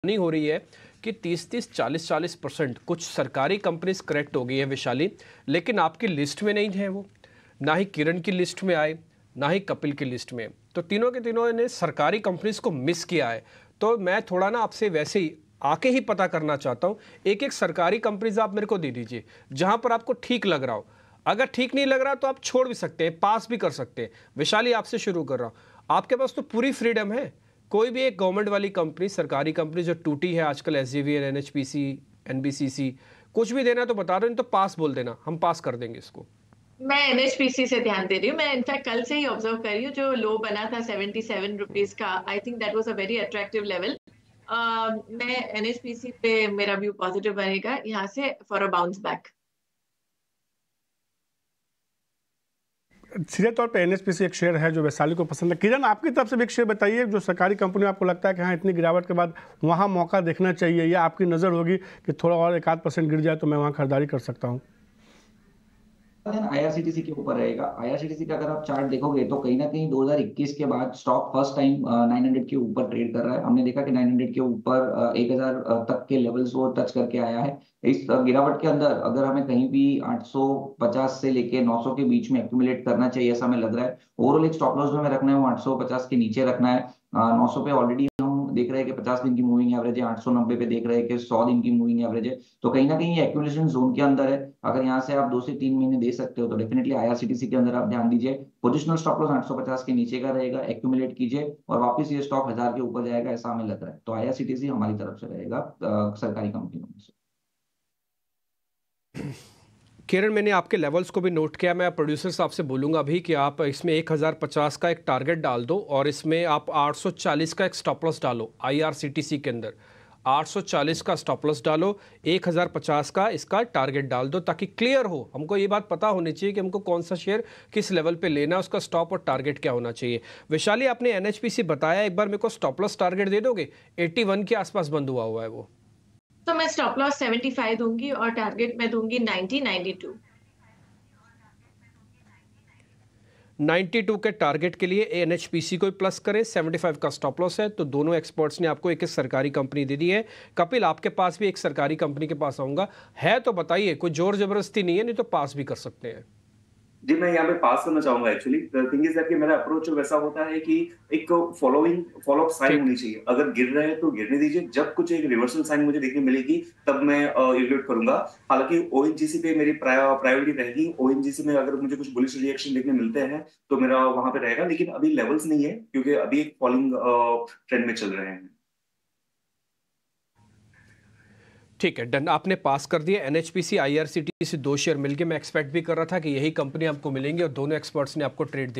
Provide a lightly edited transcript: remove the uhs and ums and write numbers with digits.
नहीं हो रही है कि 30-30, 40-40% कुछ सरकारी कंपनीज करेक्ट हो गई है विशाली, लेकिन आपकी लिस्ट में नहीं है वो, ना ही किरण की लिस्ट में आए, ना ही कपिल की लिस्ट में। तो तीनों के तीनों ने सरकारी कंपनीज को मिस किया है। तो मैं थोड़ा ना आपसे वैसे ही आके ही पता करना चाहता हूँ, एक एक सरकारी कंपनीज आप मेरे को दे दीजिए जहां पर आपको ठीक लग रहा हो। अगर ठीक नहीं लग रहा तो आप छोड़ भी सकते हैं, पास भी कर सकते हैं। विशाली, आपसे शुरू कर रहा हूँ, आपके पास तो पूरी फ्रीडम है। कोई भी एक गवर्नमेंट वाली कंपनी, सरकारी कंपनी जो टूटी है आजकल, एसजेवीएन, एनएचपीसी, एनबीसीसी, कुछ भी देना तो बता दो, नहीं तो पास बोल देना, हम पास कर देंगे इसको। मैं एनएचपीसी से ध्यान दे रही हूँ। मैं इनफैक्ट कल से ही ऑब्जर्व कर रही हूँ, जो लो बना था 77 रुपीज का, I think that was a very attractive level. मैं एनएचपीसी पे मेरा व्यू पॉजिटिव बनेगा यहाँ से फॉर अ बाउंस बैक। सीधे तौर पे एनएचपीसी एक शेयर है जो वैशाली को पसंद है। किरण, आपकी तरफ से भी एक शेयर बताइए जो सरकारी कंपनी में आपको लगता है कि हाँ, इतनी गिरावट के बाद वहाँ मौका देखना चाहिए, या आपकी नज़र होगी कि थोड़ा और 1-8% गिर जाए तो मैं वहाँ खरीदारी कर सकता हूँ? आईआरसीटीसी के ऊपर रहेगा। आईआरसीटीसी का अगर आप चार्ट देखोगे तो कहीं ना कहीं 2021 के बाद स्टॉक फर्स्ट टाइम 900 के ऊपर ट्रेड कर रहा है। हमने देखा कि 900 के ऊपर 1000 तक के लेवल्स वो टच करके आया है। इस गिरावट के अंदर अगर हमें कहीं भी 850 से लेके 900 के बीच में एक्यूमुलेट करना चाहिए, ऐसा हमें लग रहा है। ओवरऑल एक स्टॉप लॉस जो हमें रखना है वो 850 के नीचे रखना है। 900 पे ऑलरेडी देख रहे हैं कि 50 दिन की मूविंग एवरेज है, 890 पे देख रहे हैं कि 100 दिन की मूविंग एवरेज है। तो कहीं ना कहीं ये एक्यूमुलेशन जोन के अंदर है। अगर यहाँ से आप 2 से 3 महीने दे सकते हो तो डेफिनेटली आईआरसीटीसी के अंदर आप ध्यान दीजिए। पोजिशनल स्टॉप लॉस 850 के नीचे का रहेगा, एक्यूमुलेट कीजिए और वापस ये स्टॉक 1000 के ऊपर जाएगा, ऐसा हमें लग रहा है। तो आईआरसीटीसी हमारी तरफ से रहेगा सरकारी कंपनियों में से। किरण, मैंने आपके लेवल्स को भी नोट किया। मैं प्रोड्यूसर साहब से बोलूँगा अभी कि आप इसमें 1050 का एक टारगेट डाल दो और इसमें आप 840 का एक स्टॉप लॉस डालो। आईआरसीटीसी के अंदर 840 का स्टॉप लॉस डालो, 1050 का इसका टारगेट डाल दो, ताकि क्लियर हो, हमको ये बात पता होनी चाहिए कि हमको कौन सा शेयर किस लेवल पे लेना, उसका स्टॉप और टारगेट क्या होना चाहिए। वैशाली, आपने एनएचपीसी बताया, एक बार मेरे को स्टॉप लॉस टारगेट दे दोगे? 81 के आसपास बंद हुआ हुआ है वो। तो मैं स्टॉप लॉस 75 दूंगी और टारगेट मैं दूंगी 90-92। 92 के टारगेट के लिए एनएचपीसी को प्लस करें, 75 का स्टॉप लॉस है। तो दोनों एक्सपर्ट्स ने आपको एक एक सरकारी कंपनी दे दी है। कपिल, आपके पास भी एक सरकारी कंपनी के पास आऊंगा, है तो बताइए, कोई जोर जबरदस्ती नहीं है, नहीं तो पास भी कर सकते हैं। जी, मैं यहाँ पे पास करना चाहूंगा। Actually the thing is that कि मेरा अप्रोच वैसा होता है कि एक फॉलो अप साइन ठीक। होनी चाहिए। अगर गिर रहे हैं तो गिरने दीजिए, जब कुछ एक रिवर्सल साइन मुझे देखने मिलेगी तब मैं इवेल्युएट करूंगा। हालांकि ओएनजीसी पे मेरी प्रायोरिटी रहेगी। ओएनजीसी में अगर मुझे कुछ बुलिश रिएक्शन देखने मिलते हैं तो मेरा वहां पे रहेगा, लेकिन अभी लेवल्स नहीं है क्योंकि अभी एक फॉलिंग ट्रेंड में चल रहे हैं। ठीक है, डन, आपने पास कर दिया। एनएचपीसी, आईआरसीटीसी, 2 शेयर मिलके मैं एक्सपेक्ट भी कर रहा था कि यही कंपनी आपको मिलेंगे और दोनों एक्सपर्ट्स ने आपको ट्रेड दे